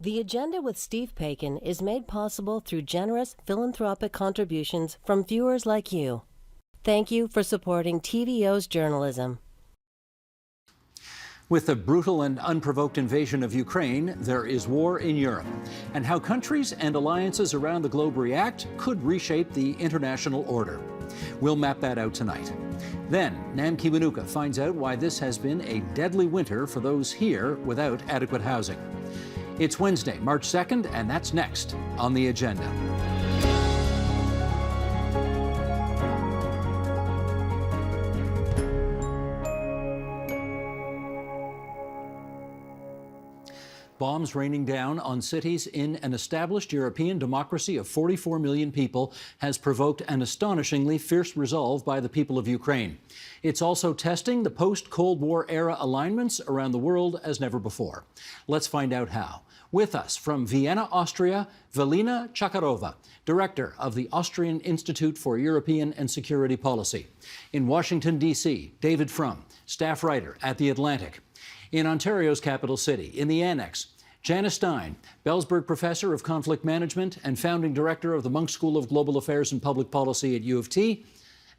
The Agenda with Steve Paikin is made possible through generous philanthropic contributions from viewers like you. Thank you for supporting TVO's journalism. With the brutal and unprovoked invasion of Ukraine, there is war in Europe. And how countries and alliances around the globe react could reshape the international order. We'll map that out tonight. Then, Nam Kiwanuka finds out why this has been a deadly winter for those here without adequate housing. It's Wednesday, March 2nd, and that's next on the agenda. Bombs raining down on cities in an established European democracy of 44 million people has provoked an astonishingly fierce resolve by the people of Ukraine. It's also testing the post-Cold War era alignments around the world as never before. Let's find out how. With us from Vienna, Austria, Velina Chakarova, director of the Austrian Institute for European and Security Policy. In Washington, D.C., David Frum, staff writer at The Atlantic. In Ontario's capital city, in the Annex, Janice Stein, Bellsberg Professor of Conflict Management and founding director of the Munk School of Global Affairs and Public Policy at U of T,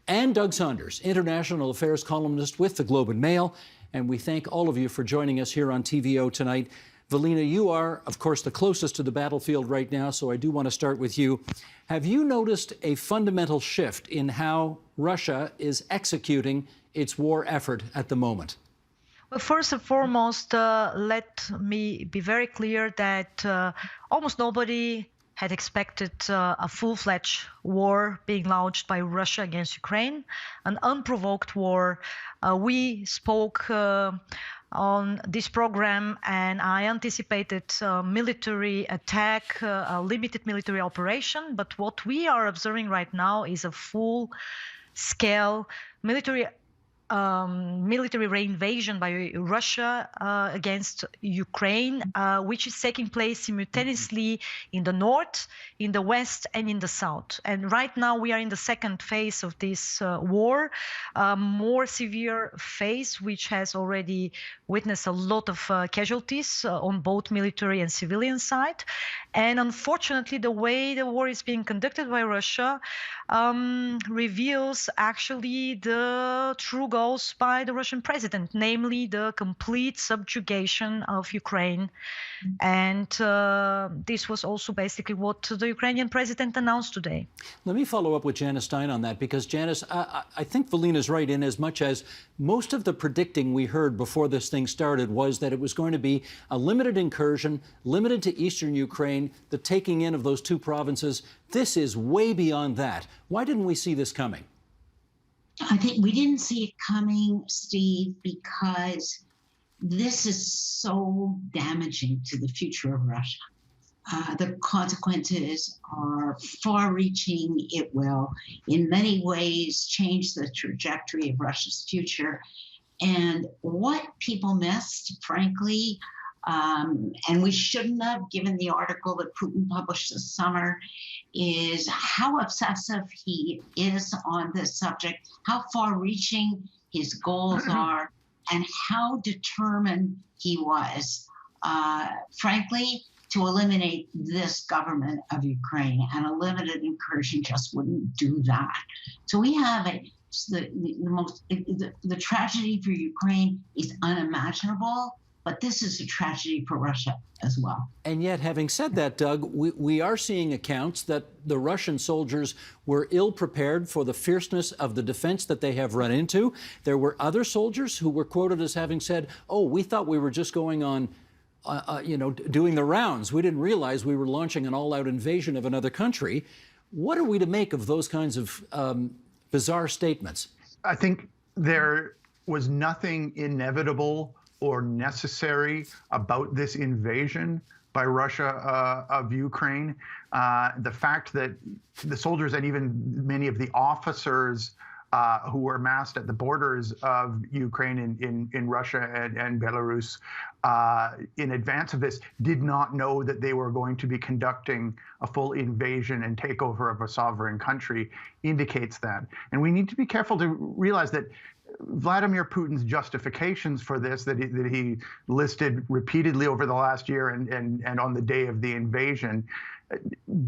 and Doug Saunders, international affairs columnist with the Globe and Mail. And we thank all of you for joining us here on TVO tonight. Velina, you are, of course, the closest to the battlefield right now, so I do want to start with you. Have you noticed a fundamental shift in how Russia is executing its war effort at the moment? Well, first and foremost, let me be very clear that almost nobody had expected a full-fledged war being launched by Russia against Ukraine, an unprovoked war. We spoke on this program, and I anticipated military attack, a limited military operation. But what we are observing right now is a full-scale military reinvasion by Russia against Ukraine, which is taking place simultaneously in the north, in the west, and in the south. And right now we are in the second phase of this war, more severe phase, which has already witnessed a lot of casualties on both military and civilian side. And unfortunately, the way the war is being conducted by Russia reveals actually the true goals by the Russian president, namely the complete subjugation of Ukraine. And this was also basically what the Ukrainian president announced today. Let me follow up with Janice Stein on that, because Janice, I think Velina's right in as much as most of the predicting we heard before this thing started was that it was going to be a limited incursion, limited to eastern Ukraine, the taking in of those two provinces. This is way beyond that. Why didn't we see this coming? I think we didn't see it coming, Steve, because this is so damaging to the future of Russia. The consequences are far-reaching. It will, in many ways, change the trajectory of Russia's future. And what people missed, frankly, and we shouldn't have, given the article that Putin published this summer, is how obsessive he is on this subject, how far-reaching his goals are, and how determined he was, frankly, to eliminate this government of Ukraine. And a limited incursion just wouldn't do that. So we have the tragedy for Ukraine is unimaginable. But this is a tragedy for Russia as well. And yet, having said that, Doug, we are seeing accounts that the Russian soldiers were ill-prepared for the fierceness of the defense that they have run into. There were other soldiers who were quoted as having said, oh, we thought we were just going on, doing the rounds. We didn't realize we were launching an all-out invasion of another country. What are we to make of those kinds of bizarre statements? I think there was nothing inevitable or necessary about this invasion by Russia of Ukraine. The fact that the soldiers and even many of the officers who were massed at the borders of Ukraine in Russia and Belarus in advance of this did not know that they were going to be conducting a full invasion and takeover of a sovereign country indicates that. And we need to be careful to realize that Vladimir Putin's justifications for this that he listed repeatedly over the last year and on the day of the invasion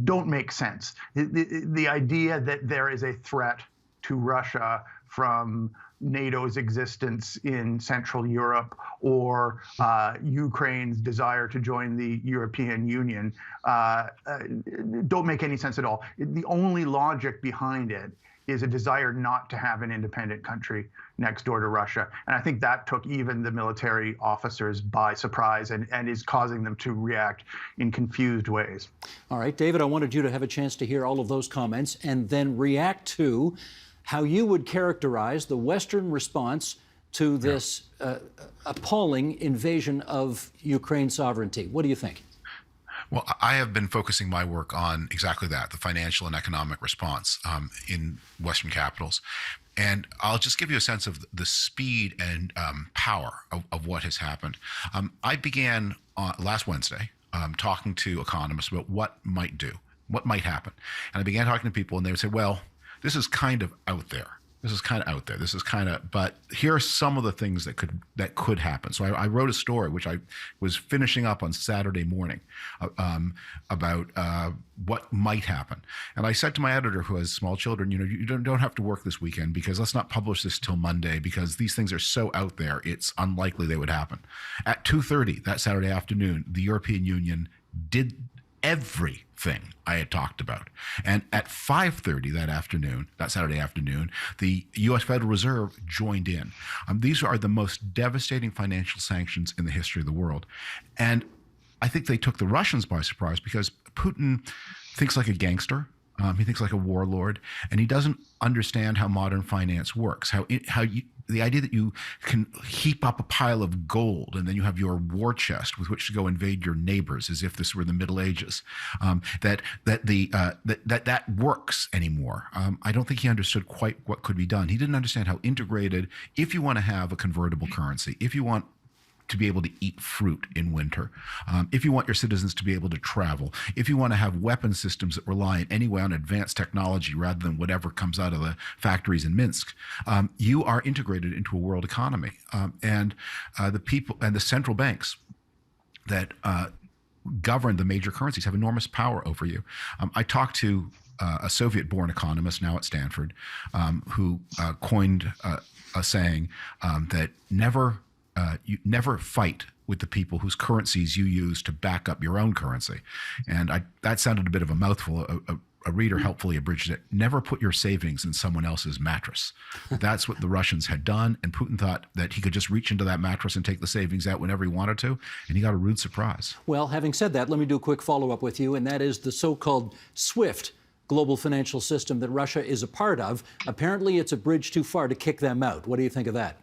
don't make sense. The idea that there is a threat to Russia from NATO's existence in Central Europe or Ukraine's desire to join the European Union don't make any sense at all. The only logic behind it is a desire not to have an independent country next door to Russia. And I think that took even the military officers by surprise and is causing them to react in confused ways. All right, David, I wanted you to have a chance to hear all of those comments and then react to how you would characterize the Western response to this appalling invasion of Ukraine's sovereignty. What do you think? Well, I have been focusing my work on exactly that, the financial and economic response in Western capitals. And I'll just give you a sense of the speed and power of what has happened. I began last Wednesday talking to economists about what might happen. And I began talking to people and they would say, well, this is kind of out there. This is kind of, but here are some of the things that could happen. So I wrote a story, which I was finishing up on Saturday morning, about what might happen. And I said to my editor, who has small children, you don't have to work this weekend because let's not publish this till Monday because these things are so out there, it's unlikely they would happen. At 2:30 that Saturday afternoon, the European Union did everything I had talked about. And at 5:30 that Saturday afternoon, the U.S. Federal Reserve joined in. These are the most devastating financial sanctions in the history of the world. And I think they took the Russians by surprise because Putin thinks like a gangster. He thinks like a warlord, and he doesn't understand how modern finance works, the idea that you can heap up a pile of gold and then you have your war chest with which to go invade your neighbors as if this were the Middle Ages, that works anymore. I don't think he understood quite what could be done. He didn't understand how integrated, if you want to have a convertible currency, if you want to be able to eat fruit in winter, if you want your citizens to be able to travel, if you want to have weapon systems that rely in any way on advanced technology rather than whatever comes out of the factories in Minsk, you are integrated into a world economy. And the people and the central banks that govern the major currencies have enormous power over you. I talked to a Soviet-born economist now at Stanford who coined a saying that you never fight with the people whose currencies you use to back up your own currency. And that sounded a bit of a mouthful. A reader helpfully abridged it. Never put your savings in someone else's mattress. That's what the Russians had done. And Putin thought that he could just reach into that mattress and take the savings out whenever he wanted to. And he got a rude surprise. Well, having said that, let me do a quick follow-up with you. And that is the so-called SWIFT global financial system that Russia is a part of. Apparently, it's a bridge too far to kick them out. What do you think of that?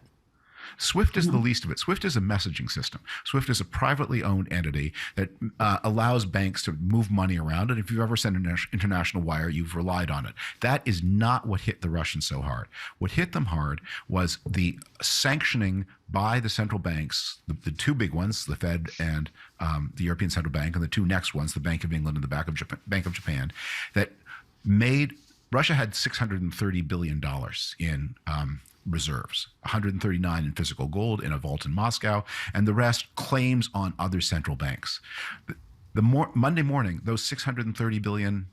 SWIFT is the least of it. SWIFT is a messaging system. SWIFT is a privately owned entity that allows banks to move money around. And if you've ever sent an international wire, you've relied on it. That is not what hit the Russians so hard. What hit them hard was the sanctioning by the central banks, the two big ones, the Fed and the European Central Bank, and the two next ones, the Bank of England and the Bank of Japan, that made Russia had $630 billion in reserves, 139 in physical gold in a vault in Moscow, and the rest claims on other central banks. Monday morning, those $630 billion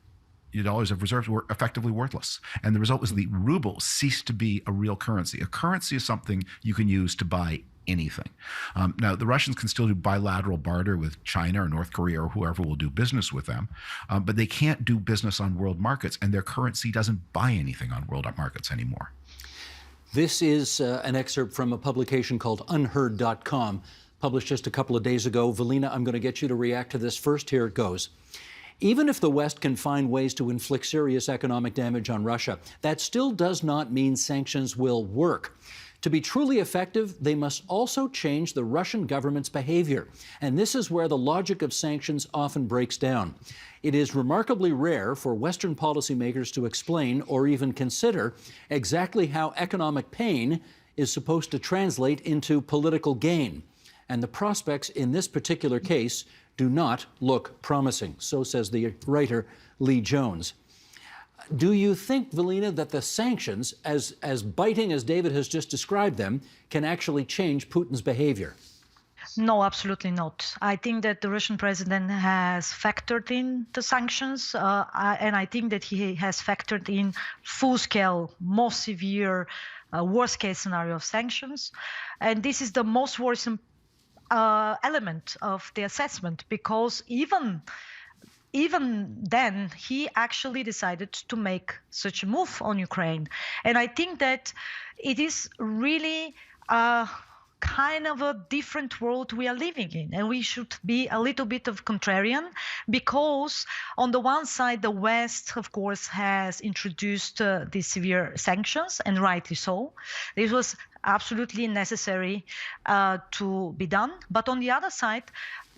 of reserves were effectively worthless. And the result was the ruble ceased to be a real currency. A currency is something you can use to buy anything. Now, the Russians can still do bilateral barter with China or North Korea or whoever will do business with them, but they can't do business on world markets, and their currency doesn't buy anything on world markets anymore. This is an excerpt from a publication called Unheard.com, published just a couple of days ago. Velina, I'm going to get you to react to this first. Here it goes. Even if the West can find ways to inflict serious economic damage on Russia, that still does not mean sanctions will work. To be truly effective, they must also change the Russian government's behavior. And this is where the logic of sanctions often breaks down. It is remarkably rare for Western policymakers to explain or even consider exactly how economic pain is supposed to translate into political gain. And the prospects in this particular case do not look promising. So says the writer Lee Jones. Do you think, Velina, that the sanctions, as biting as David has just described them, can actually change Putin's behavior? No, absolutely not. I think that the Russian president has factored in the sanctions, and I think that he has factored in full-scale, more severe, worst-case scenario of sanctions. And this is the most worrisome element of the assessment, because even then, he actually decided to make such a move on Ukraine. And I think that it is really kind of a different world we are living in, and we should be a little bit of contrarian, because on the one side, the West, of course, has introduced these severe sanctions, and rightly so. This was absolutely necessary to be done. But on the other side,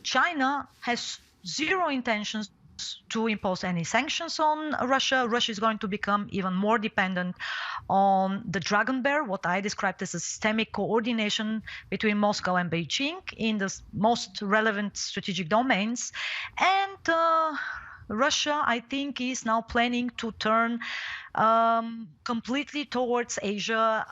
China has zero intentions to impose any sanctions on Russia. Russia is going to become even more dependent on the dragon bear, what I described as a systemic coordination between Moscow and Beijing in the most relevant strategic domains. And Russia, I think, is now planning to turn completely towards Asia,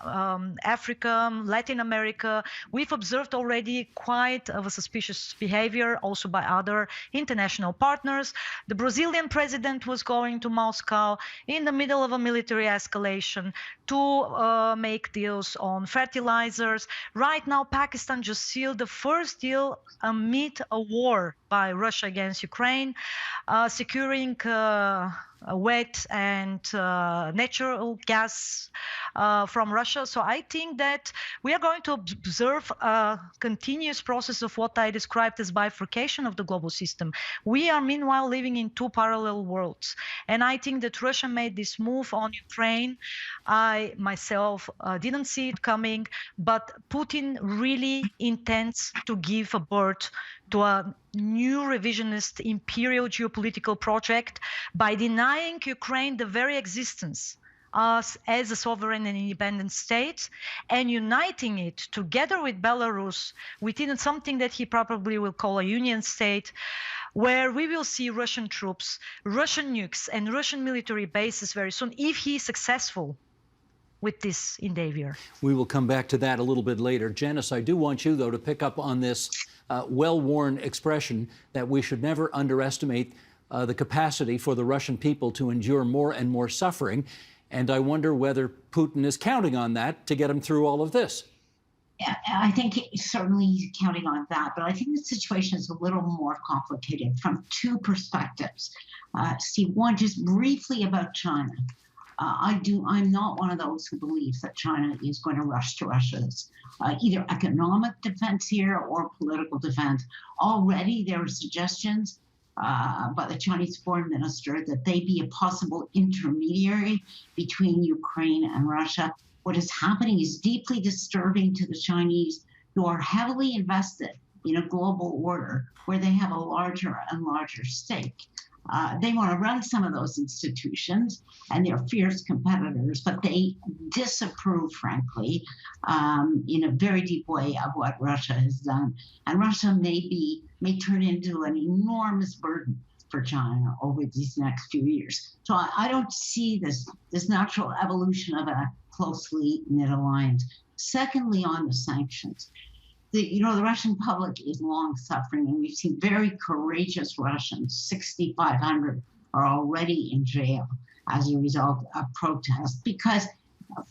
Africa, Latin America. We've observed already quite of a suspicious behavior also by other international partners. The Brazilian president was going to Moscow in the middle of a military escalation to make deals on fertilizers. Right now, Pakistan just sealed the first deal amid a war by Russia against Ukraine, securing wet and natural gas from Russia. So I think that we are going to observe a continuous process of what I described as bifurcation of the global system. We are meanwhile living in two parallel worlds. And I think that Russia made this move on Ukraine. I myself didn't see it coming, but Putin really intends to give a birth to a new revisionist imperial geopolitical project by denying Ukraine the very existence as a sovereign and independent state, and uniting it together with Belarus within something that he probably will call a union state, where we will see Russian troops, Russian nukes, and Russian military bases very soon, if he is successful with this endeavor. We will come back to that a little bit later. Janice, I do want you, though, to pick up on this well-worn expression that we should never underestimate the capacity for the Russian people to endure more and more suffering. And I wonder whether Putin is counting on that to get him through all of this. Yeah, I think certainly he's counting on that, but I think the situation is a little more complicated from two perspectives. Steve, one, just briefly about China. I'm not one of those who believes that China is going to rush to Russia's either economic defense here or political defense. Already there are suggestions by the Chinese foreign minister that they be a possible intermediary between Ukraine and Russia. What is happening is deeply disturbing to the Chinese, who are heavily invested in a global order where they have a larger and larger stake. They want to run some of those institutions, and they're fierce competitors, but they disapprove, frankly, in a very deep way of what Russia has done. And Russia may turn into an enormous burden for China over these next few years. So I don't see this natural evolution of a closely knit alliance. Secondly, on the sanctions. The Russian public is long suffering, and we've seen very courageous Russians, 6,500, are already in jail as a result of protests, because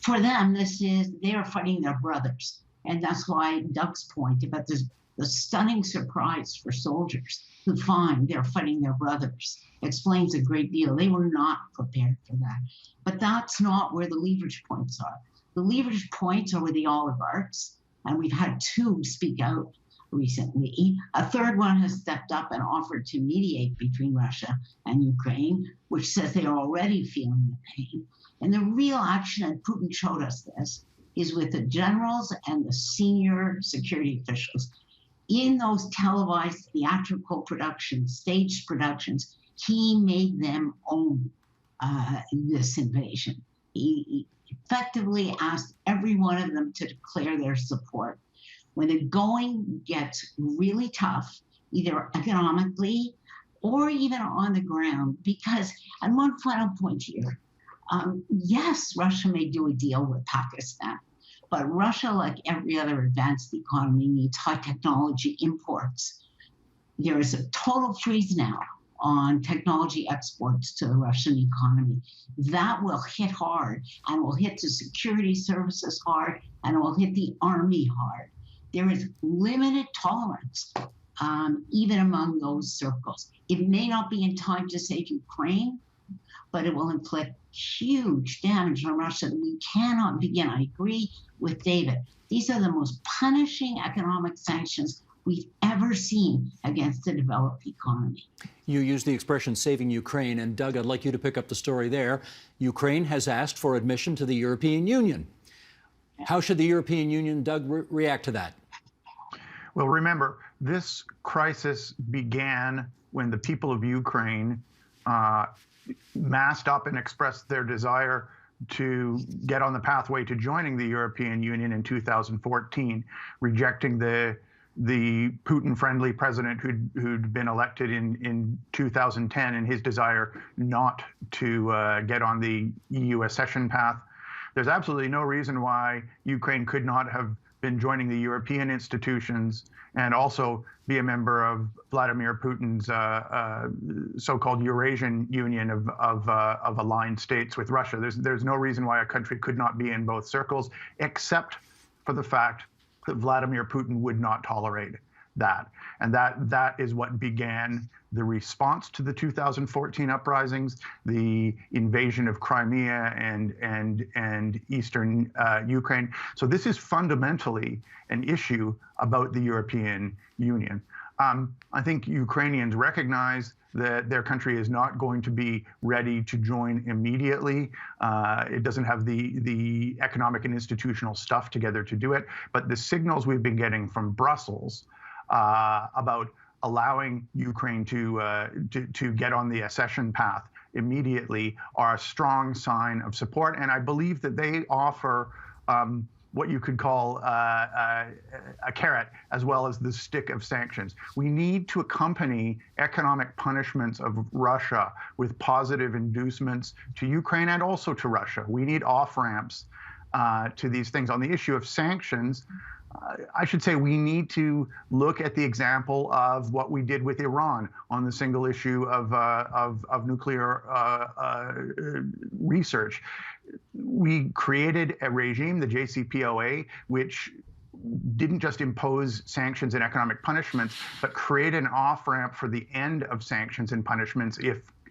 for them, they are fighting their brothers. And that's why Doug's point about the stunning surprise for soldiers who find they're fighting their brothers explains a great deal. They were not prepared for that. But that's not where the leverage points are. The leverage points are with the oligarchs. And we've had two speak out recently. A third one has stepped up and offered to mediate between Russia and Ukraine, which says they are already feeling the pain. And the real action, and Putin showed us this, is with the generals and the senior security officials. In those televised theatrical productions, staged productions, he made them own this invasion. He effectively asked every one of them to declare their support. When the going gets really tough, either economically or even on the ground, because, and one final point here, Yes, Russia may do a deal with Pakistan, but Russia, like every other advanced economy, needs high technology imports. There is a total freeze now on technology exports to the Russian economy. That will hit hard, and will hit the security services hard, and it will hit the army hard. There is limited tolerance, even among those circles. It may not be in time to save Ukraine, but it will inflict huge damage on Russia that we cannot begin. I agree with David. These are the most punishing economic sanctions we've ever seen against a developed economy. You used the expression saving Ukraine, and Doug, I'd like you to pick up the story there. Ukraine has asked for admission to the European Union. How should the European Union, Doug, react to that? Well, remember, this crisis began when the people of Ukraine massed up and expressed their desire to get on the pathway to joining the European Union in 2014, rejecting the Putin-friendly president who'd been elected in 2010 and his desire not to get on the EU accession path. There's absolutely no reason why Ukraine could not have been joining the European institutions and also be a member of Vladimir Putin's so-called Eurasian Union of aligned states with Russia. There's no reason why a country could not be in both circles, except for the fact that Vladimir Putin would not tolerate that. And that is what began the response to the 2014 uprisings, the invasion of Crimea and eastern Ukraine. So this is fundamentally an issue about the European Union. I think Ukrainians recognize that their country is not going to be ready to join immediately. It doesn't have the economic and institutional stuff together to do it. But the signals we've been getting from Brussels about allowing Ukraine to get on the accession path immediately are a strong sign of support. And I believe that they offer what you could call a carrot as well as the stick of sanctions. We need to accompany economic punishments of Russia with positive inducements to Ukraine and also to Russia. We need off-ramps to these things. On the issue of sanctions, I should say we need to look at the example of what we did with Iran on the single issue of nuclear research. We created a regime, the JCPOA, which didn't just impose sanctions and economic punishments, but create an off-ramp for the end of sanctions and punishments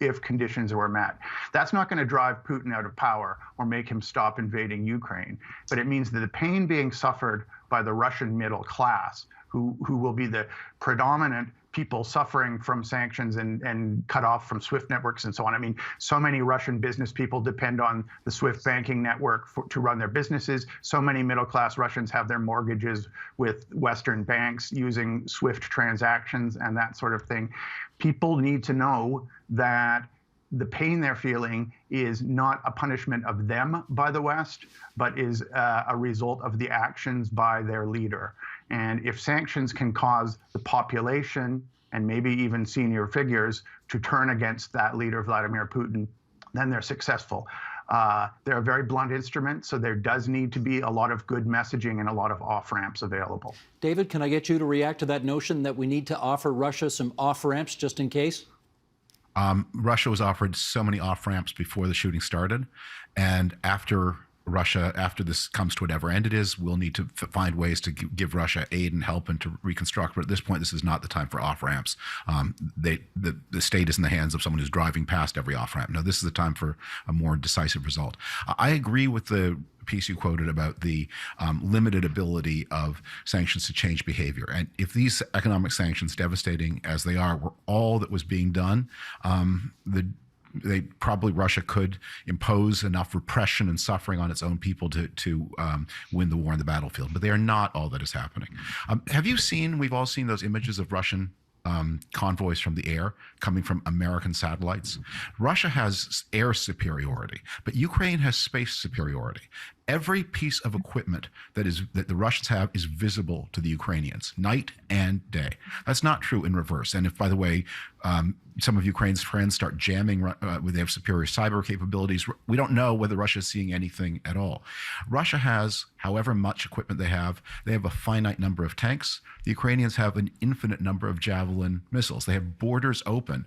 if conditions were met. That's not going to drive Putin out of power or make him stop invading Ukraine, but it means that the pain being suffered by the Russian middle class, who will be the predominant people suffering from sanctions and cut off from SWIFT networks and so on. I mean, so many Russian business people depend on the SWIFT banking network to run their businesses. So many middle-class Russians have their mortgages with Western banks using SWIFT transactions and that sort of thing. People need to know that the pain they're feeling is not a punishment of them by the West, but is a result of the actions by their leader. And if sanctions can cause the population and maybe even senior figures to turn against that leader, Vladimir Putin, then they're successful. They're a very blunt instrument, so there does need to be a lot of good messaging and a lot of off-ramps available. David, can I get you to react to that notion that we need to offer Russia some off-ramps just in case? Russia was offered so many off-ramps before the shooting started, and after this comes to whatever end it is, we'll need to find ways to give Russia aid and help and to reconstruct. But at this point, this is not the time for off-ramps. The state is in the hands of someone who's driving past every off-ramp. No, this is the time for a more decisive result. I agree with the piece you quoted about the limited ability of sanctions to change behavior. And if these economic sanctions, devastating as they are, were all that was being done, Russia could impose enough repression and suffering on its own people to win the war on the battlefield. But they are not all that is happening. We've all seen those images of Russian convoys from the air coming from American satellites. Russia has air superiority, but Ukraine has space superiority. Every piece of equipment that the Russians have is visible to the Ukrainians night and day. That's not true in reverse. And if, by the way, some of Ukraine's friends start jamming when they have superior cyber capabilities. We don't know whether Russia is seeing anything at all. Russia has, however much equipment they have a finite number of tanks. The Ukrainians have an infinite number of Javelin missiles. They have borders open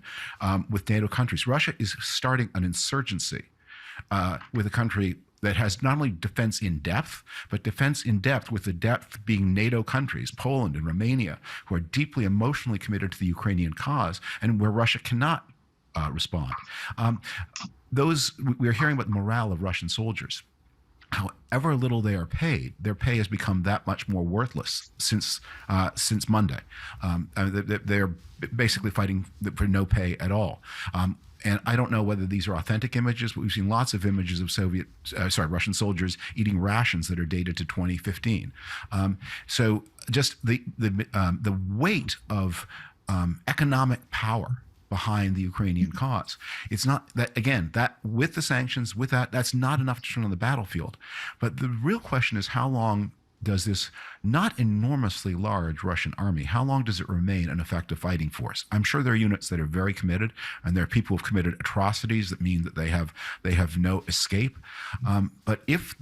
with NATO countries. Russia is starting an insurgency with a country that has not only defense in depth, but defense in depth with the depth being NATO countries, Poland and Romania, who are deeply emotionally committed to the Ukrainian cause and where Russia cannot respond. We're hearing about the morale of Russian soldiers. However little they are paid, their pay has become that much more worthless since Monday. They're basically fighting for no pay at all. And I don't know whether these are authentic images, but we've seen lots of images of Russian soldiers eating rations that are dated to 2015. So just the weight of economic power behind the Ukrainian cause. It's not that, again, that with the sanctions, with that's not enough to turn on the battlefield. But the real question is, how long does this not enormously large Russian army, how long does it remain an effective fighting force? I'm sure there are units that are very committed, and there are people who have committed atrocities that mean that they have no escape. But if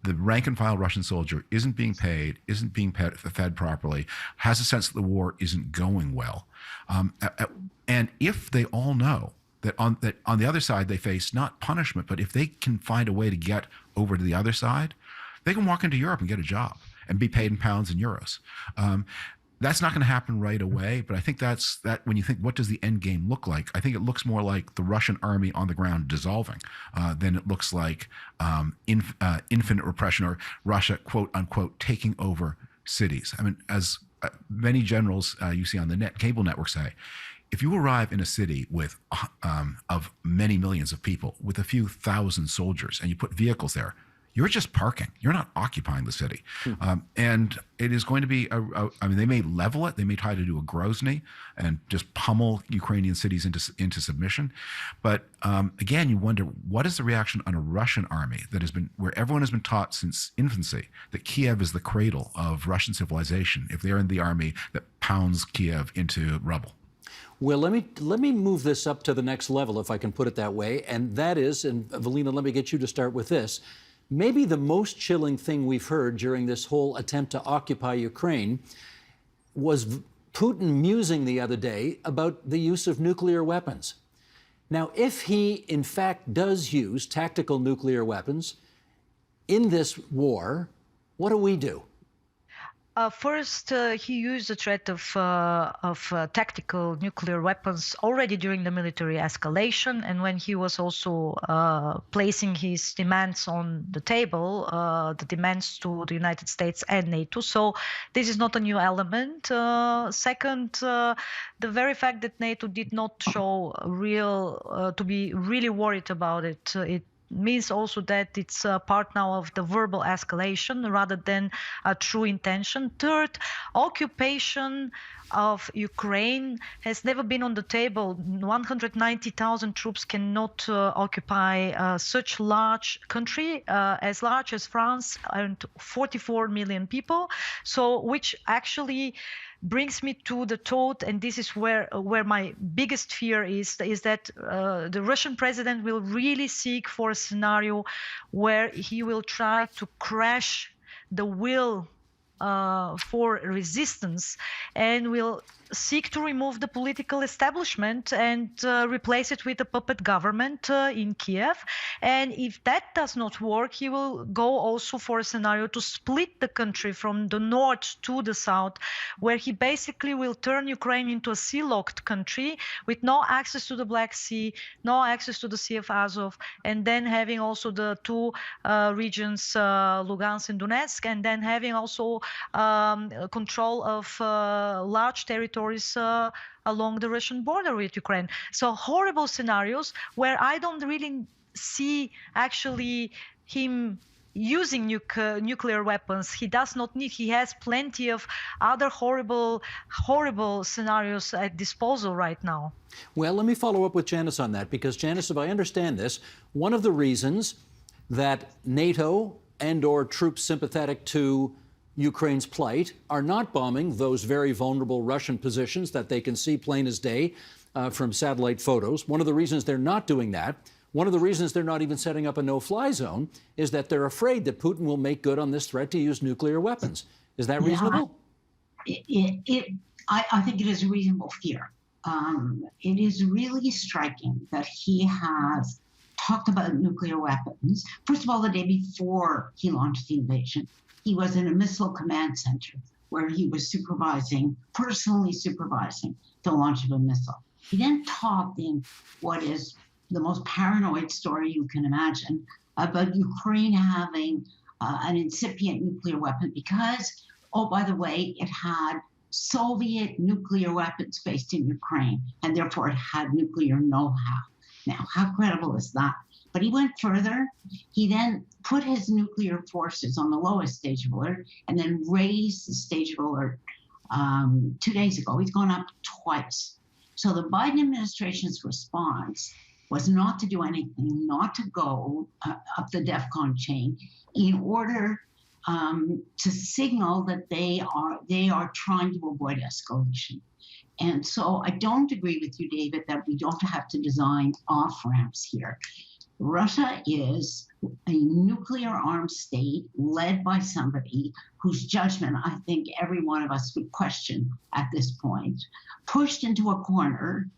the rank and file Russian soldier isn't being paid, isn't being fed properly, has a sense that the war isn't going well, and if they all know that on the other side they face not punishment, but if they can find a way to get over to the other side, they can walk into Europe and get a job and be paid in pounds and euros. That's not going to happen right away, but I think that's when you think, what does the end game look like? I think it looks more like the Russian army on the ground dissolving than it looks like infinite repression or Russia, quote unquote, taking over cities. I mean, as many generals you see on the cable network say, if you arrive in a city with of many millions of people with a few thousand soldiers and you put vehicles there, you're just parking. You're not occupying the city. And it is going to be, I mean, they may level it. They may try to do a Grozny and just pummel Ukrainian cities into submission. But again, you wonder, what is the reaction on a Russian army that has been, where everyone has been taught since infancy that Kiev is the cradle of Russian civilization, if they're in the army that pounds Kiev into rubble? Well, let me move this up to the next level, if I can put it that way. And that is, and Valina, let me get you to start with this. Maybe the most chilling thing we've heard during this whole attempt to occupy Ukraine was Putin musing the other day about the use of nuclear weapons. Now, if he, in fact, does use tactical nuclear weapons in this war, what do we do? First, he used the threat of tactical nuclear weapons already during the military escalation, and when he was also placing his demands on the table, the demands to the United States and NATO. So this is not a new element. Second, the very fact that NATO did not show to be really worried about it, it means also that it's a part now of the verbal escalation rather than a true intention. Third, occupation of Ukraine has never been on the table. 190,000 troops cannot occupy such large country, as large as France, and 44 million people. So, which actually brings me to the thought, and this is where my biggest fear is that the Russian president will really seek for a scenario where he will try to crash the will for resistance and will seek to remove the political establishment and replace it with a puppet government in Kiev. And if that does not work, he will go also for a scenario to split the country from the north to the south, where he basically will turn Ukraine into a sea-locked country with no access to the Black Sea, no access to the Sea of Azov, and then having also the two regions, Lugansk and Donetsk, and then having also control of large territories along the Russian border with Ukraine. So horrible scenarios where I don't really see actually him using nuclear weapons. He does not need. He has plenty of other horrible scenarios at disposal right now. Well, let me follow up with Janice on that, because Janice, if I understand this, one of the reasons that NATO and or troops sympathetic to Ukraine's plight are not bombing those very vulnerable Russian positions that they can see plain as day from satellite photos. One of the reasons they're not doing that, one of the reasons they're not even setting up a no-fly zone, is that they're afraid that Putin will make good on this threat to use nuclear weapons. Is that reasonable? I think it is a reasonable fear. It is really striking that he has talked about nuclear weapons. First of all, the day before he launched the invasion, he was in a missile command center where he was personally supervising the launch of a missile. He then talked in what is the most paranoid story you can imagine about Ukraine having an incipient nuclear weapon because, oh, by the way, it had Soviet nuclear weapons based in Ukraine, and therefore it had nuclear know-how. Now, how credible is that? But he went further. He then put his nuclear forces on the lowest stage of alert and then raised the stage of alert 2 days ago. He's gone up twice. So the Biden administration's response was not to do anything, not to go up the DEFCON chain in order to signal that they are trying to avoid escalation. And so I don't agree with you, David, that we don't have to design off-ramps here. Russia is a nuclear-armed state led by somebody whose judgment I think every one of us would question at this point, pushed into a corner.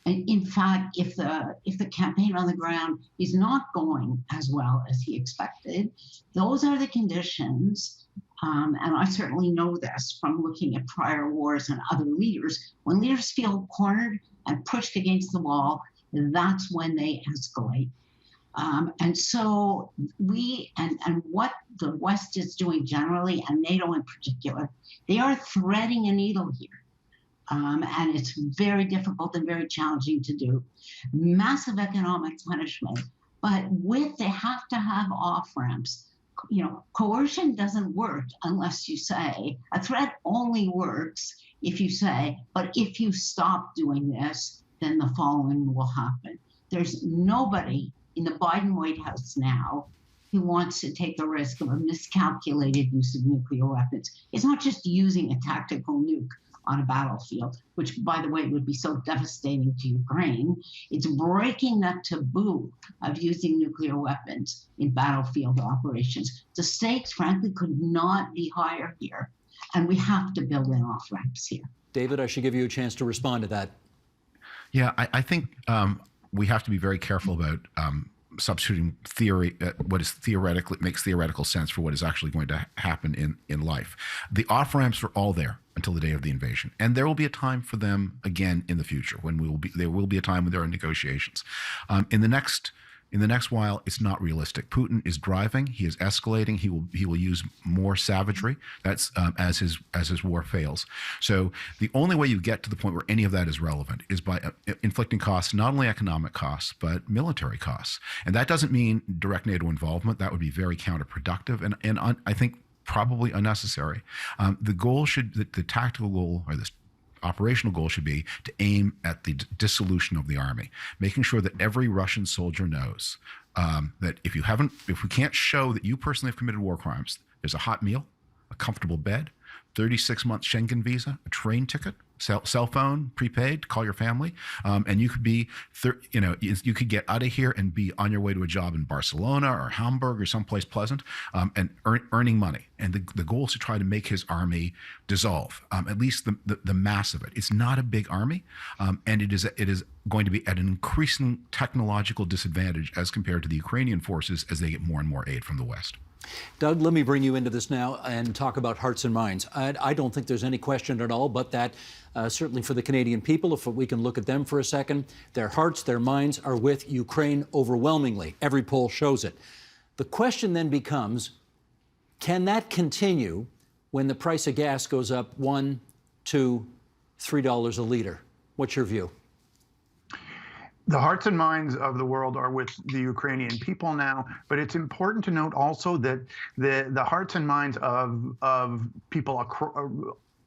In fact, if the campaign on the ground is not going as well as he expected, those are the conditions, and I certainly know this from looking at prior wars and other leaders, when leaders feel cornered and pushed against the wall, that's when they escalate. And so and what the West is doing generally, and NATO in particular, they are threading a needle here. And it's very difficult and very challenging to do. Massive economic punishment, but they have to have off-ramps. Coercion doesn't work unless you say, a threat only works if you say, but if you stop doing this, then the following will happen. There's nobody in the Biden White House now who wants to take the risk of a miscalculated use of nuclear weapons. It's not just using a tactical nuke on a battlefield, which, by the way, would be so devastating to Ukraine. It's breaking that taboo of using nuclear weapons in battlefield operations. The stakes, frankly, could not be higher here, and we have to build in off-ramps here. David, I should give you a chance to respond to that. Yeah, I think we have to be very careful about substituting theory, what is makes theoretical sense for what is actually going to happen in life. The off-ramps are all there until the day of the invasion, and there will be a time for them again in the future when there will be a time when there are negotiations. In the next while, it's not realistic. Putin is driving. He is escalating. He will use more savagery. That's as his war fails. So the only way you get to the point where any of that is relevant is by inflicting costs, not only economic costs but military costs. And that doesn't mean direct NATO involvement. That would be very counterproductive and I think probably unnecessary. The tactical goal, or this operational goal, should be to aim at the dissolution of the army, making sure that every Russian soldier knows that if we can't show that you personally have committed war crimes, there's a hot meal, a comfortable bed, 36-month Schengen visa, a train ticket, cell phone, prepaid, call your family, and you could be, you could get out of here and be on your way to a job in Barcelona or Hamburg or someplace pleasant, and earning money. And the goal is to try to make his army dissolve, at least the mass of it. It's not a big army, and it is going to be at an increasing technological disadvantage as compared to the Ukrainian forces as they get more and more aid from the West. Doug, let me bring you into this now and talk about hearts and minds. I don't think there's any question at all but that certainly for the Canadian people, if we can look at them for a second, their hearts, their minds are with Ukraine overwhelmingly. Every poll shows it. The question then becomes, can that continue when the price of gas goes up $1, $2, $3 a liter? What's your view? The hearts and minds of the world are with the Ukrainian people now, but it's important to note also that the hearts and minds of people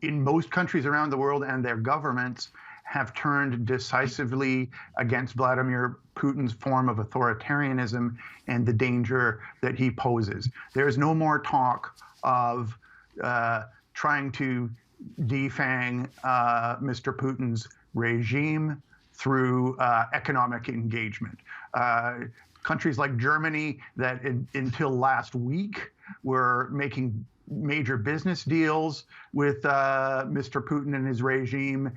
in most countries around the world and their governments have turned decisively against Vladimir Putin's form of authoritarianism and the danger that he poses. There's no more talk of trying to defang Mr. Putin's regime through economic engagement. Countries like Germany that until last week were making major business deals with Mr. Putin and his regime,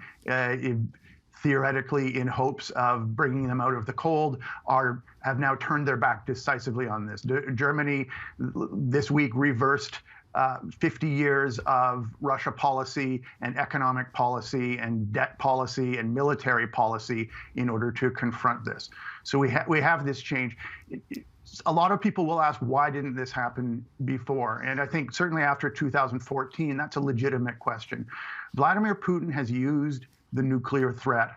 theoretically in hopes of bringing them out of the cold, have now turned their back decisively on this. Germany this week reversed 50 years of Russia policy and economic policy and debt policy and military policy in order to confront this. So we have this change. A lot of people will ask, why didn't this happen before? And I think certainly after 2014, that's a legitimate question. Vladimir Putin has used the nuclear threat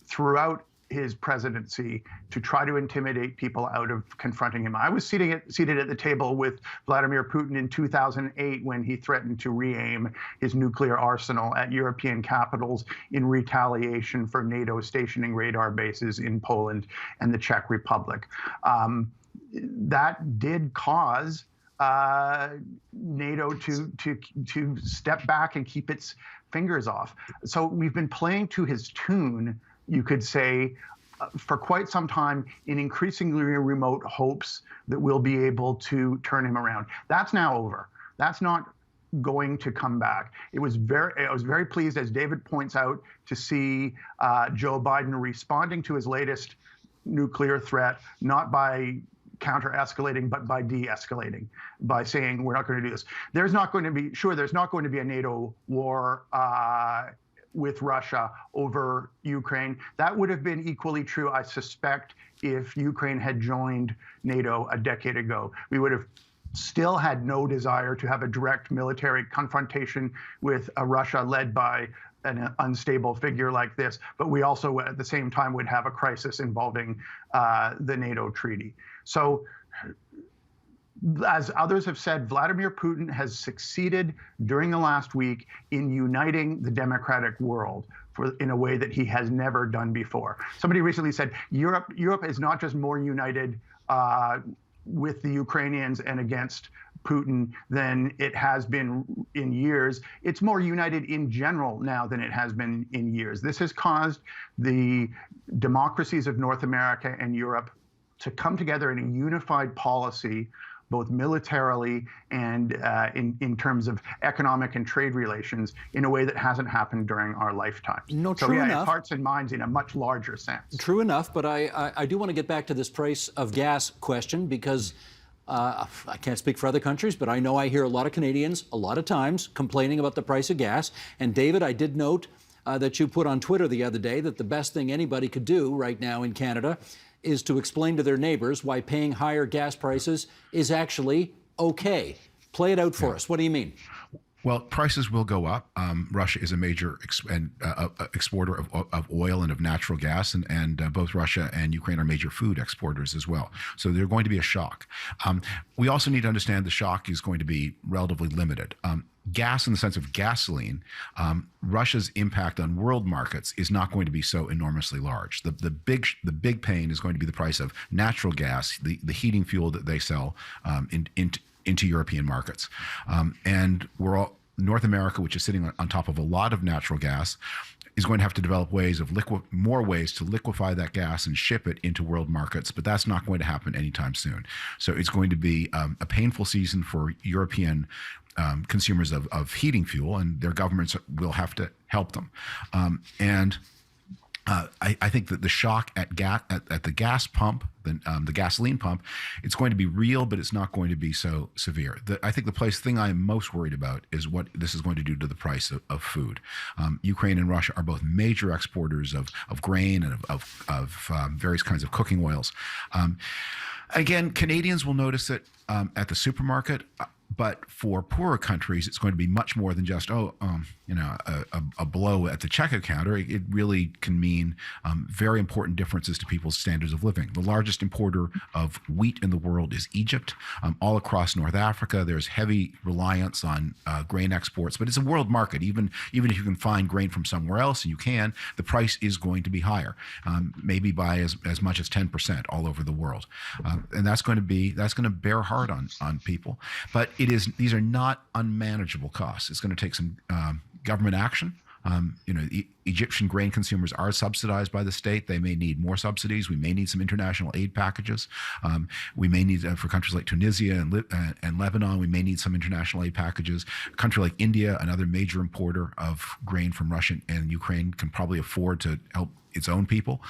throughout his presidency to try to intimidate people out of confronting him. I was seated at the table with Vladimir Putin in 2008 when he threatened to re-aim his nuclear arsenal at European capitals in retaliation for NATO stationing radar bases in Poland and the Czech Republic. That did cause NATO to step back and keep its fingers off. So we've been playing to his tune, you could say, for quite some time in increasingly remote hopes that we'll be able to turn him around. That's now over. That's not going to come back. I was very pleased, as David points out, to see Joe Biden responding to his latest nuclear threat, not by counter-escalating, but by de-escalating, by saying we're not going to do this. There's not going to be a NATO war with Russia over Ukraine. That would have been equally true, I suspect, if Ukraine had joined NATO a decade ago. We would have still had no desire to have a direct military confrontation with a Russia led by an unstable figure like this, but we also at the same time would have a crisis involving the NATO treaty. So, as others have said, Vladimir Putin has succeeded during the last week in uniting the democratic world in a way that he has never done before. Somebody recently said Europe is not just more united with the Ukrainians and against Putin than it has been in years. It's more united in general now than it has been in years. This has caused the democracies of North America and Europe to come together in a unified policy, both militarily and in terms of economic and trade relations, in a way that hasn't happened during our lifetime. No, so true yeah, enough. It's hearts and minds in a much larger sense. True enough, but I do want to get back to this price of gas question because I can't speak for other countries, but I know I hear a lot of Canadians a lot of times complaining about the price of gas. And David, I did note that you put on Twitter the other day that the best thing anybody could do right now in Canada is to explain to their neighbors why paying higher gas prices is actually okay. Play it out for us. What do you mean? Well, prices will go up. Russia is a major exporter of oil and of natural gas, and both Russia and Ukraine are major food exporters as well. So there's going to be a shock. We also need to understand the shock is going to be relatively limited. Gas, in the sense of gasoline, Russia's impact on world markets is not going to be so enormously large. The big pain is going to be the price of natural gas, the heating fuel that they sell into European markets. And North America, which is sitting on top of a lot of natural gas, is going to have to develop more ways to liquefy that gas and ship it into world markets, but that's not going to happen anytime soon. So it's going to be a painful season for European consumers of heating fuel, and their governments will have to help them. I think that the shock at the gas pump, the gasoline pump, it's going to be real, but it's not going to be so severe. I think the thing I am most worried about is what this is going to do to the price of food. Ukraine and Russia are both major exporters of grain and of various kinds of cooking oils. Again, Canadians will notice it at the supermarket. But for poorer countries, it's going to be much more than just, a blow at the checkout counter. It really can mean very important differences to people's standards of living. The largest importer of wheat in the world is Egypt. All across North Africa, there's heavy reliance on grain exports, but it's a world market. Even if you can find grain from somewhere else, and you can, the price is going to be higher, maybe by as much as 10% all over the world. And that's going to bear hard on people. But these are not unmanageable costs. It's going to take some government action Egyptian grain consumers are subsidized by the state. They may need more subsidies. We may need some international aid packages. We may need, for countries like Tunisia and Lebanon, we may need some international aid packages. A country like India, another major importer of grain from Russia and Ukraine, can probably afford to help its own people.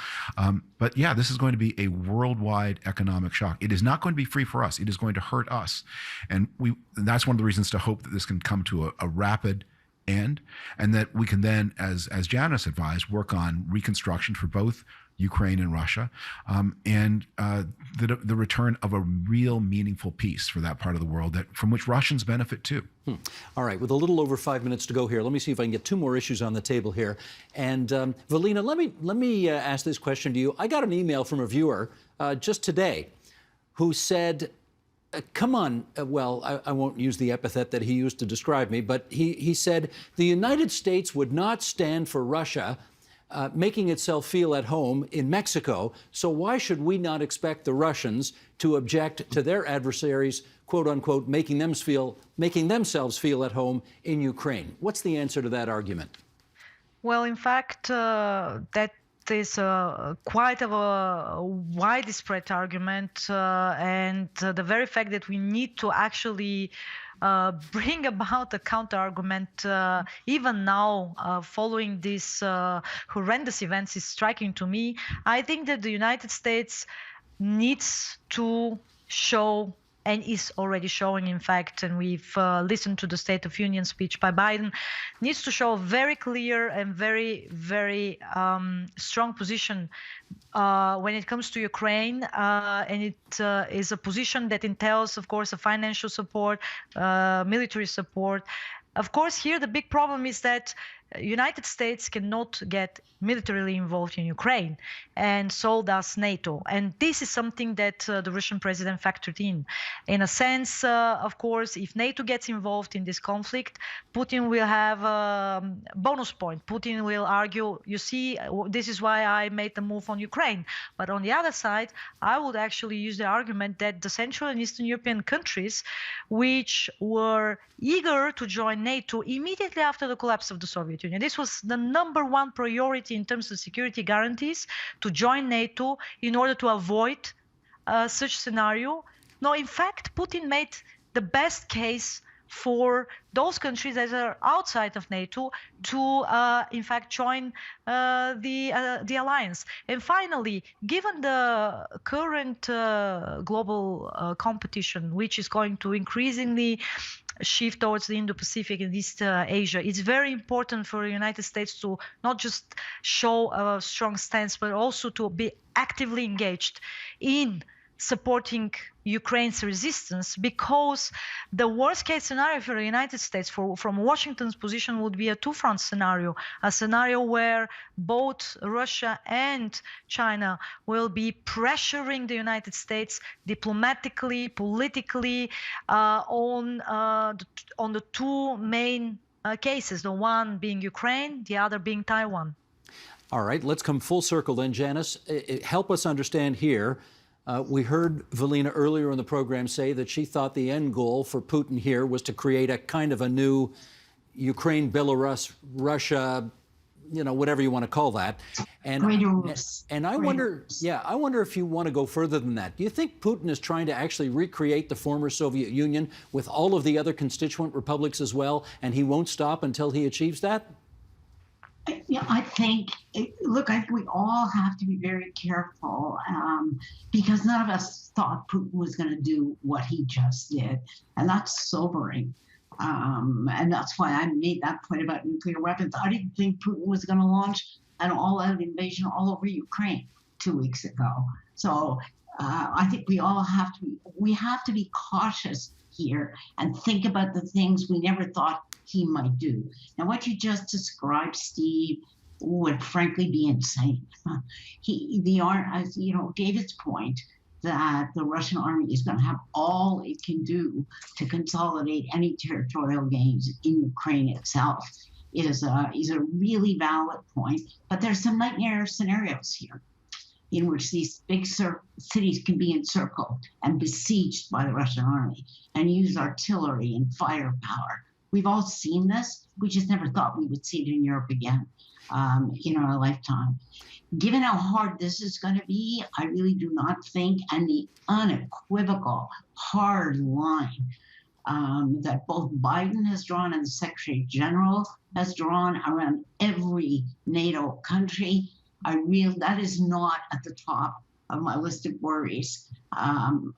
But yeah, this is going to be a worldwide economic shock. It is not going to be free for us. It is going to hurt us. And that's one of the reasons to hope that this can come to a rapid end, and that we can then, as Janice advised, work on reconstruction for both Ukraine and Russia, and the return of a real meaningful peace for that part of the world from which Russians benefit too. All right, with a little over 5 minutes to go here, let me see if I can get two more issues on the table here. And Velina, let me ask this question to you. I got an email from a viewer just today who said, come on, I won't use the epithet that he used to describe me, but he said the United States would not stand for Russia making itself feel at home in Mexico, so why should we not expect the Russians to object to their adversaries, quote unquote, making themselves feel at home in Ukraine? What's the answer to that argument? Well, in fact, that is quite of a widespread argument, and the very fact that we need to actually bring about a counter-argument even now, following these horrendous events, is striking to me. I think that the United States needs to show, and is already showing, in fact, and we've listened to the State of Union speech by Biden, needs to show a very clear and very, very strong position when it comes to Ukraine, and it is a position that entails, of course, a financial support, military support. Of course, here the big problem is that United States cannot get militarily involved in Ukraine, and so does NATO. And this is something that the Russian president factored in. In a sense, of course, if NATO gets involved in this conflict, Putin will have a bonus point. Putin will argue, you see, this is why I made the move on Ukraine. But on the other side, I would actually use the argument that the Central and Eastern European countries, which were eager to join NATO immediately after the collapse of the Soviet Union, this was the number one priority in terms of security guarantees, to join NATO in order to avoid such scenario. No, in fact, Putin made the best case for those countries that are outside of NATO to, in fact, join the alliance. And finally, given the current global competition, which is going to increasingly shift towards the Indo-Pacific and East Asia, it's very important for the United States to not just show a strong stance, but also to be actively engaged in supporting Ukraine's resistance, because the worst case scenario for the United States from Washington's position would be a two-front scenario, a scenario where both Russia and China will be pressuring the United States diplomatically, politically, on the two main cases, the one being Ukraine, the other being Taiwan. All right, let's come full circle then, Janice. Help us understand here. We heard Velina earlier in the program say that she thought the end goal for Putin here was to create a kind of a new Ukraine, Belarus, Russia, whatever you want to call that. And I wonder, I wonder if you want to go further than that. Do you think Putin is trying to actually recreate the former Soviet Union with all of the other constituent republics as well, and he won't stop until he achieves that? Yeah, I think we all have to be very careful because none of us thought Putin was going to do what he just did. And that's sobering. And that's why I made that point about nuclear weapons. I didn't think Putin was going to launch an all-out invasion all over Ukraine 2 weeks ago. So I think we have to be cautious here and think about the things we never thought he might do. Now, what you just described, Steve, would frankly be insane. David's point that the Russian army is going to have all it can do to consolidate any territorial gains in Ukraine itself is a really valid point. But there's some nightmare scenarios here in which these big cities can be encircled and besieged by the Russian army and use artillery and firepower We've all seen this. We just never thought we would see it in Europe again in our lifetime. Given how hard this is going to be, I really do not think, and the unequivocal hard line that both Biden has drawn and the Secretary General has drawn around every NATO country, that is not at the top of my list of worries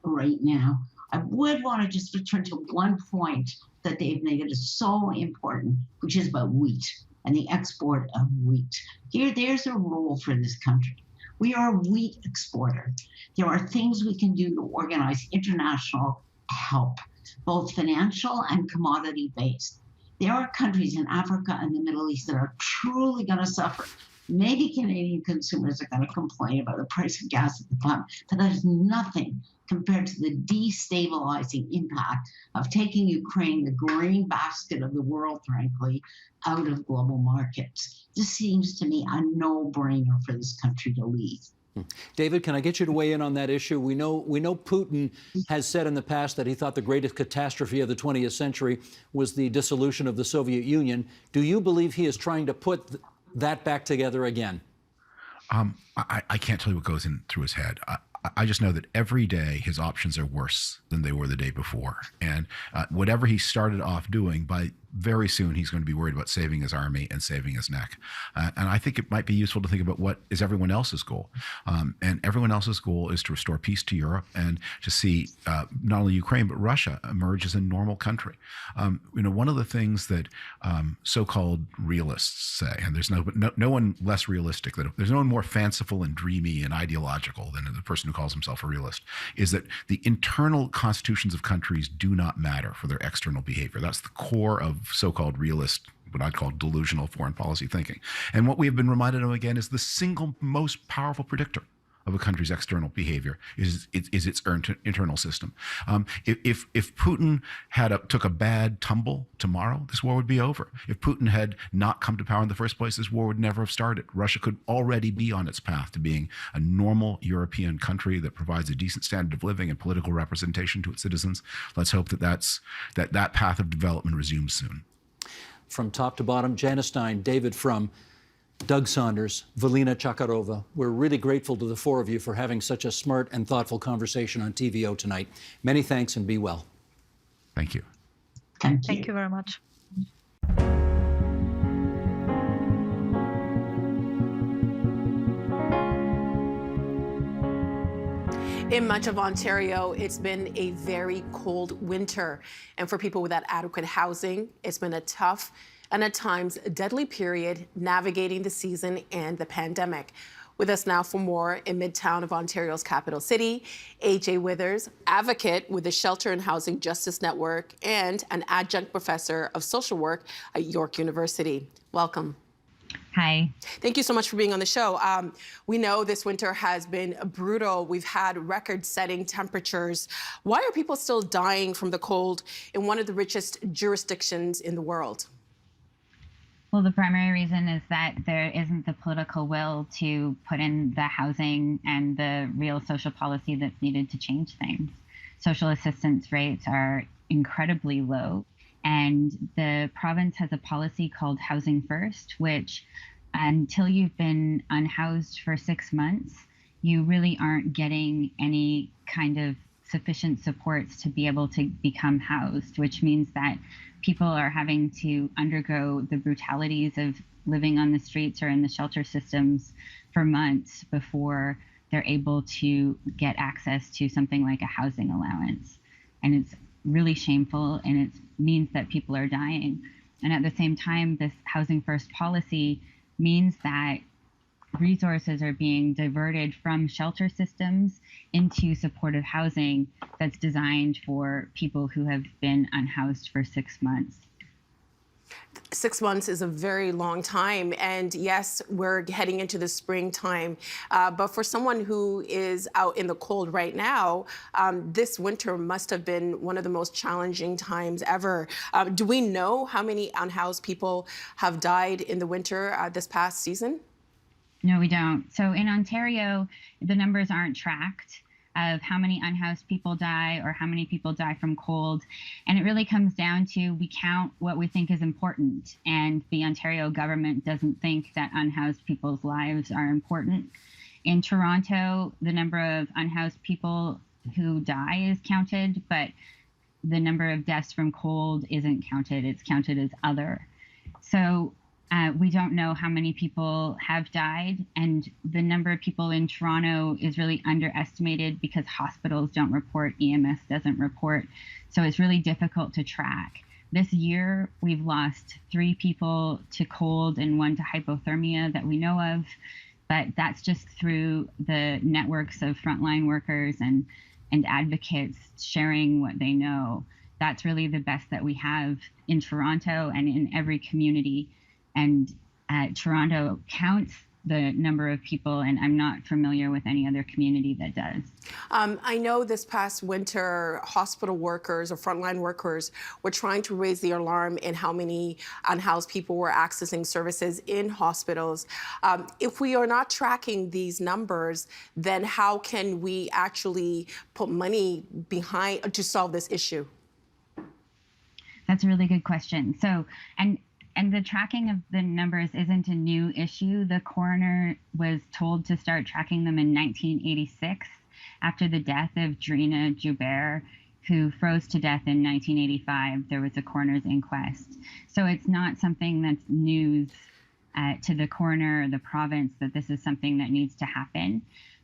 right now. I would want to just return to one point that they've made that is so important, which is about wheat and the export of wheat. There's a role for this country. We are a wheat exporter. There are things we can do to organize international help, both financial and commodity-based. There are countries in Africa and the Middle East that are truly going to suffer. Maybe Canadian consumers are going to complain about the price of gas at the pump, but that is nothing compared to the destabilizing impact of taking Ukraine, the grain basket of the world, frankly, out of global markets. This seems to me a no-brainer for this country to lead. David, can I get you to weigh in on that issue? We know Putin has said in the past that he thought the greatest catastrophe of the 20th century was the dissolution of the Soviet Union. Do you believe he is trying to put that back together again? I can't tell you what goes in through his head. I just know that every day his options are worse than they were the day before. And whatever he started off doing, by very soon he's going to be worried about saving his army and saving his neck. And I think it might be useful to think about what is everyone else's goal. And everyone else's goal is to restore peace to Europe and to see not only Ukraine, but Russia emerge as a normal country. One of the things that so-called realists say, and there's no one less realistic, there's no one more fanciful and dreamy and ideological than the person who calls himself a realist, is that the internal constitutions of countries do not matter for their external behavior. That's the core of so-called realist, what I'd call delusional foreign policy thinking. And what we have been reminded of again is the single most powerful predictor of a country's external behavior is its internal system. If Putin took a bad tumble tomorrow, this war would be over. If Putin had not come to power in the first place, this war would never have started. Russia could already be on its path to being a normal European country that provides a decent standard of living and political representation to its citizens. Let's hope that path of development resumes soon. From top to bottom, Janice Stein, David Frum, Doug Saunders, Valina Chakarova, we're really grateful to the four of you for having such a smart and thoughtful conversation on TVO tonight. Many thanks and be well. Thank you. Thank you very much. In much of Ontario, it's been a very cold winter. And for people without adequate housing, it's been a tough and at times a deadly period navigating the season and the pandemic. With us now for more in Midtown of Ontario's capital city, AJ Withers, advocate with the Shelter and Housing Justice Network and an adjunct professor of social work at York University. Welcome. Hi. Thank you so much for being on the show. We know this winter has been brutal. We've had record-setting temperatures. Why are people still dying from the cold in one of the richest jurisdictions in the world? Well, the primary reason is that there isn't the political will to put in the housing and the real social policy that's needed to change things. Social assistance rates are incredibly low, and the province has a policy called Housing First, which until you've been unhoused for 6 months, you really aren't getting any kind of sufficient supports to be able to become housed, which means that people are having to undergo the brutalities of living on the streets or in the shelter systems for months before they're able to get access to something like a housing allowance. And it's really shameful, and it means that people are dying. And at the same time, this Housing First policy means that resources are being diverted from shelter systems into supportive housing that's designed for people who have been unhoused for 6 months. 6 months is a very long time. And yes, we're heading into the springtime. But for someone who is out in the cold right now, this winter must have been one of the most challenging times ever. Do we know how many unhoused people have died in the winter this past season? No, we don't. So in Ontario, the numbers aren't tracked. of how many unhoused people die or how many people die from cold. And it really comes down to we count what we think is important. And the Ontario government doesn't think that unhoused people's lives are important. In Toronto, the number of unhoused people who die is counted, but the number of deaths from cold isn't counted. It's counted as other. So we don't know how many people have died, and the number of people in Toronto is really underestimated because hospitals don't report, EMS doesn't report, so it's really difficult to track. This year, we've lost 3 people to cold and 1 to hypothermia that we know of, but that's just through the networks of frontline workers and advocates sharing what they know. That's really the best that we have in Toronto and in every community. And Toronto counts the number of people, and I'm not familiar with any other community that does. I know this past winter, hospital workers or frontline workers were trying to raise the alarm in how many unhoused people were accessing services in hospitals. If we are not tracking these numbers, then how can we actually put money behind to solve this issue? That's a really good question. So, and the tracking of the numbers isn't a new issue. The coroner was told to start tracking them in 1986 after the death of Drina Joubert, who froze to death in 1985. There was a coroner's inquest. So it's not something that's news to the coroner or the province that this is something that needs to happen.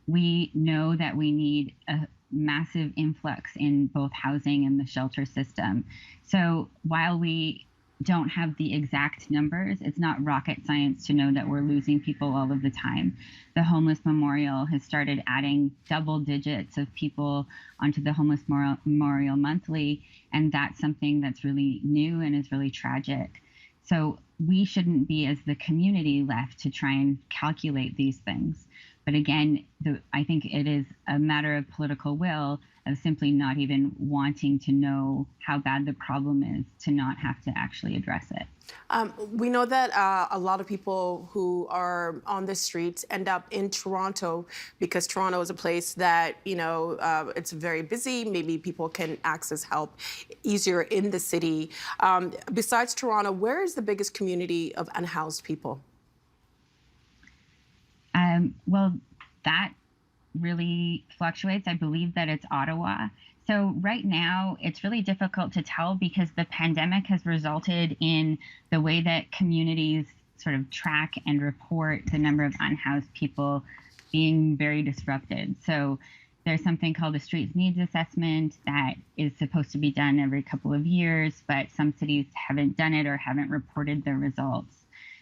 We know that we need a massive influx in both housing and the shelter system. So while we don't have the exact numbers, it's not rocket science to know that we're losing people all of the time. The Homeless Memorial has started adding double digits of people onto the Homeless Memorial monthly, and that's something that's really new and is really tragic. So we shouldn't be, as the community, left to try and calculate these things. But again, I think it is a matter of political will, of simply not even wanting to know how bad the problem is, to not have to actually address it. We know that a lot of people who are on the streets end up in Toronto because Toronto is a place that, it's very busy. Maybe people can access help easier in the city. Besides Toronto, where is the biggest community of unhoused people? Well, that really fluctuates. I believe that it's Ottawa. So right now, it's really difficult to tell because the pandemic has resulted in the way that communities sort of track and report the number of unhoused people being very disrupted. So there's something called a Streets Needs Assessment that is supposed to be done every couple of years, but some cities haven't done it or haven't reported their results.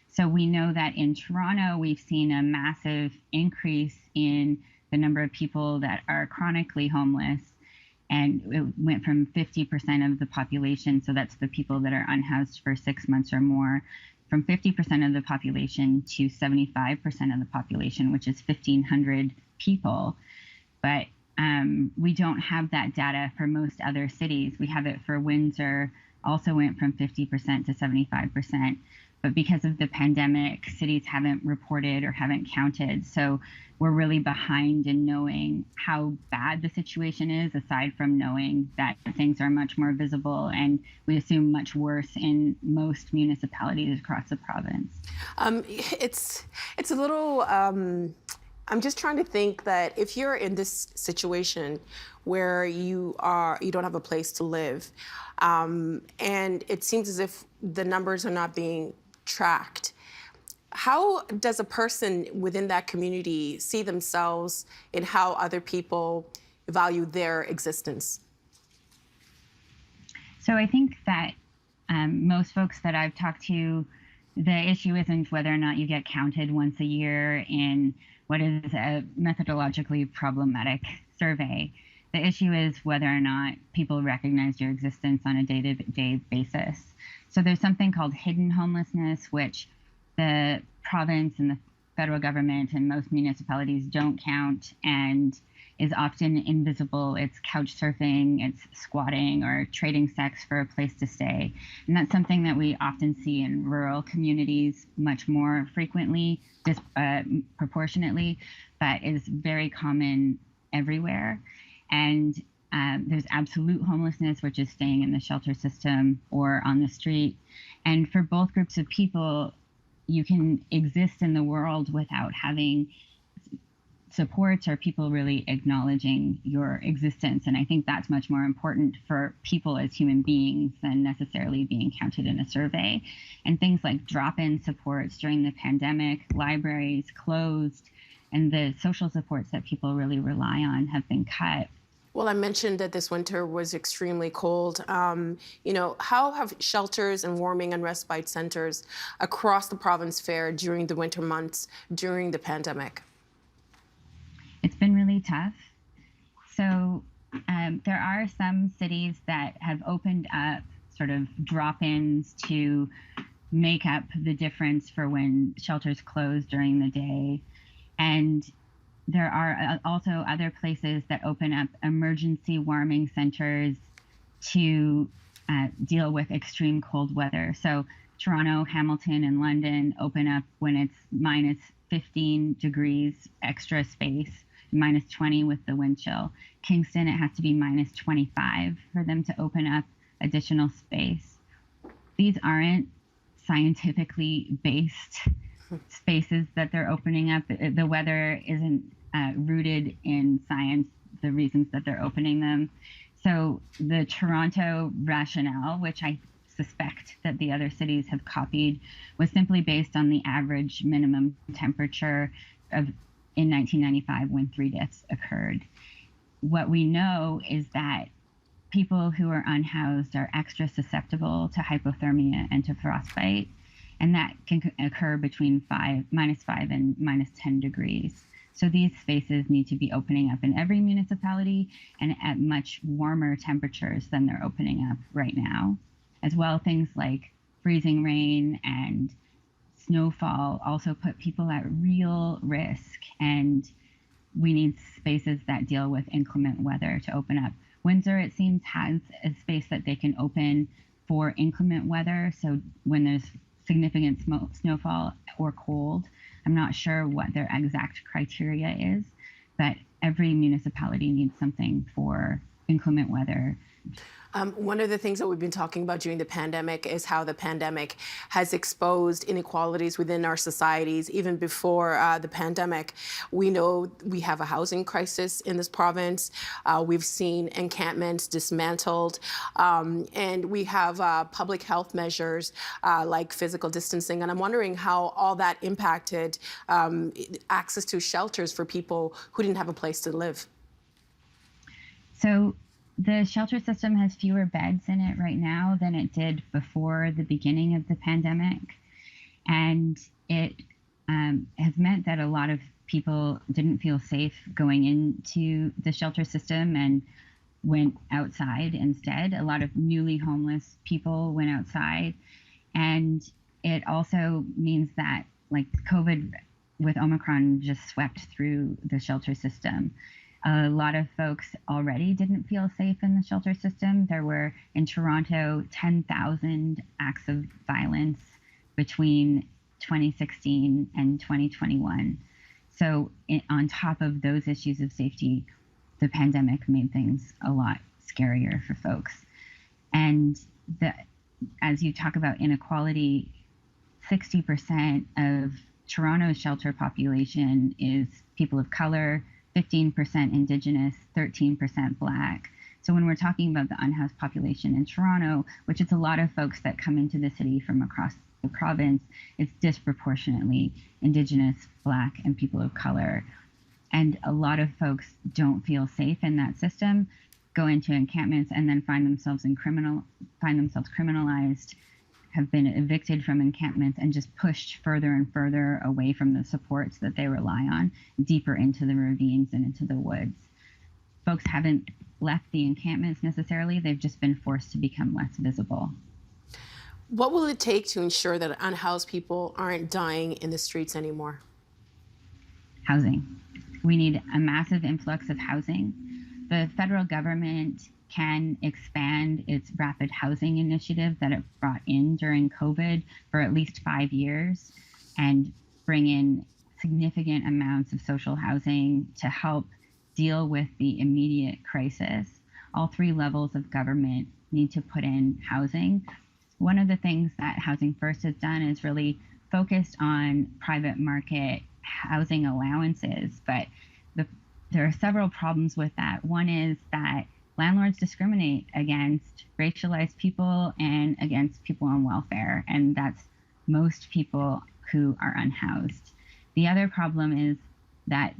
So we know that in Toronto, we've seen a massive increase in the number of people that are chronically homeless. And it went from 50% of the population, so that's the people that are unhoused for 6 months or more, from 50% of the population to 75% of the population, which is 1,500 people. But we don't have that data for most other cities. We have it for Windsor, also went from 50% to 75%. But because of the pandemic, cities haven't reported or haven't counted. So we're really behind in knowing how bad the situation is, aside from knowing that things are much more visible and we assume much worse in most municipalities across the province. It's a little, I'm just trying to think that if you're in this situation where you don't have a place to live, and it seems as if the numbers are not being tracked, how does a person within that community see themselves in how other people value their existence? So I think that most folks that I've talked to, the issue isn't whether or not you get counted once a year in what is a methodologically problematic survey. The issue is whether or not people recognize your existence on a day-to-day basis. So there's something called hidden homelessness, which the province and the federal government and most municipalities don't count and is often invisible. It's couch surfing, it's squatting, or trading sex for a place to stay. And that's something that we often see in rural communities much more frequently, proportionately, but is very common everywhere. And there's absolute homelessness, which is staying in the shelter system or on the street. And for both groups of people, you can exist in the world without having supports or people really acknowledging your existence. And I think that's much more important for people as human beings than necessarily being counted in a survey. And things like drop-in supports during the pandemic, libraries closed, and the social supports that people really rely on have been cut. Well, I mentioned that this winter was extremely cold. How have shelters and warming and respite centers across the province fared during the winter months during the pandemic? It's been really tough. So there are some cities that have opened up sort of drop-ins to make up the difference for when shelters close during the day. And there are also other places that open up emergency warming centers to deal with extreme cold weather. So Toronto, Hamilton, and London open up when it's minus 15 degrees extra space, minus 20 with the wind chill. Kingston, it has to be minus 25 for them to open up additional space. These aren't scientifically based spaces that they're opening up. The weather isn't rooted in science, the reasons that they're opening them. So the Toronto rationale, which I suspect that the other cities have copied, was simply based on the average minimum temperature in 1995 when 3 deaths occurred. What we know is that people who are unhoused are extra susceptible to hypothermia and to frostbite, and that can occur between minus 5 and minus 10 degrees. So these spaces need to be opening up in every municipality and at much warmer temperatures than they're opening up right now. As well, things like freezing rain and snowfall also put people at real risk, and we need spaces that deal with inclement weather to open up. Windsor, it seems, has a space that they can open for inclement weather. So when there's significant snowfall or cold, I'm not sure what their exact criteria is, but every municipality needs something for inclement weather. One of the things that we've been talking about during the pandemic is how the pandemic has exposed inequalities within our societies. Even before the pandemic, we know we have a housing crisis in this province. We've seen encampments dismantled, and we have public health measures like physical distancing. And I'm wondering how all that impacted access to shelters for people who didn't have a place to live. So the shelter system has fewer beds in it right now than it did before the beginning of the pandemic. And it has meant that a lot of people didn't feel safe going into the shelter system and went outside instead. A lot of newly homeless people went outside. And it also means that, like, COVID with Omicron just swept through the shelter system. A lot of folks already didn't feel safe in the shelter system. There were, in Toronto, 10,000 acts of violence between 2016 and 2021. So on top of those issues of safety, the pandemic made things a lot scarier for folks. And as you talk about inequality, 60% of Toronto's shelter population is people of color, 15% Indigenous, 13% Black. So when we're talking about the unhoused population in Toronto, which is a lot of folks that come into the city from across the province, it's disproportionately Indigenous, Black, and people of color. And a lot of folks don't feel safe in that system, go into encampments, and then find themselves criminalized, have been evicted from encampments, and just pushed further and further away from the supports that they rely on, deeper into the ravines and into the woods. Folks haven't left the encampments necessarily, they've just been forced to become less visible. What will it take to ensure that unhoused people aren't dying in the streets anymore? Housing. We need a massive influx of housing. The federal government can expand its rapid housing initiative that it brought in during COVID for at least 5 years and bring in significant amounts of social housing to help deal with the immediate crisis, all three levels of government need to put in housing. One of the things that Housing First has done is really focused on private market housing allowances, but there are several problems with that. One is that landlords discriminate against racialized people and against people on welfare, and that's most people who are unhoused. The other problem is that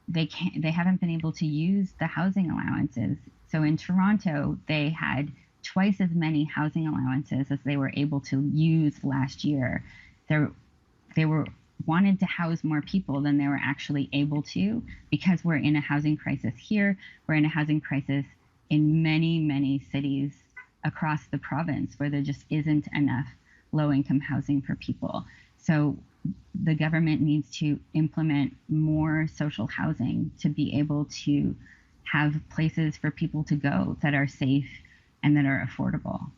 they haven't been able to use the housing allowances. So in Toronto, they had twice as many housing allowances as they were able to use last year. They were wanted to house more people than they were actually able to, because we're in a housing crisis here. We're in a housing crisis in many, many cities across the province where there just isn't enough low-income housing for people. So the government needs to implement more social housing to be able to have places for people to go that are safe and that are affordable.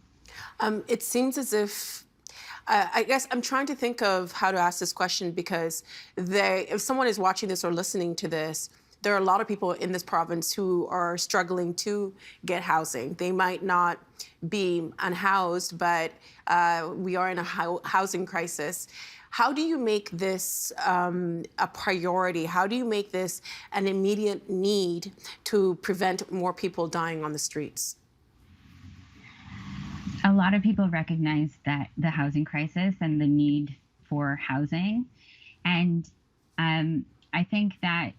It seems as if I guess I'm trying to think of how to ask this question, because if someone is watching this or listening to this, there are a lot of people in this province who are struggling to get housing. They might not be unhoused, but we are in a housing crisis. How do you make this a priority? How do you make this an immediate need to prevent more people dying on the streets? A lot of people recognize that the housing crisis and the need for housing. And I think that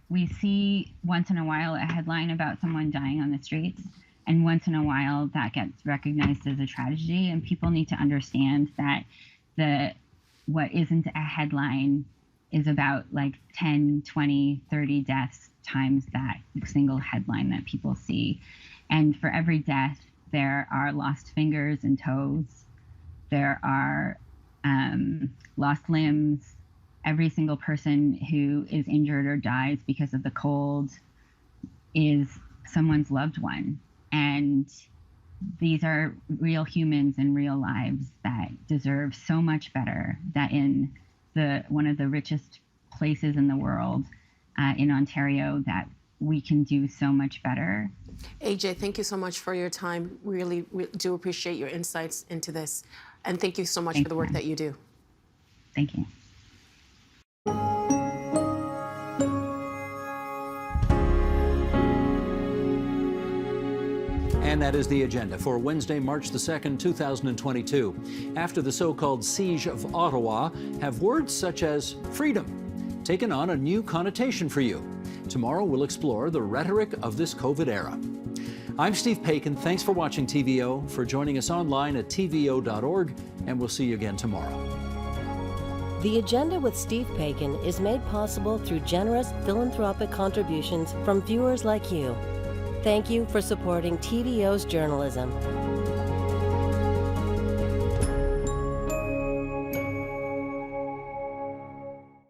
we see once in a while a headline about someone dying on the streets, and once in a while that gets recognized as a tragedy, and people need to understand that what isn't a headline is about like 10, 20, 30 deaths times that single headline that people see. And for every death, there are lost fingers and toes. There are lost limbs. Every single person who is injured or dies because of the cold is someone's loved one. And these are real humans and real lives that deserve so much better, that in one of the richest places in the world, in Ontario, that we can do so much better. AJ, thank you so much for your time. Really, we do appreciate your insights into this. And thank you so much for the work that you do. Thank you. And that is the agenda for Wednesday, March the 2nd, 2022. After the so-called siege of Ottawa, have words such as freedom taken on a new connotation for you? Tomorrow, we'll explore the rhetoric of this COVID era. I'm Steve Paikin. Thanks for watching TVO, for joining us online at tvo.org, and we'll see you again tomorrow. The Agenda with Steve Paikin is made possible through generous philanthropic contributions from viewers like you. Thank you for supporting TVO's journalism.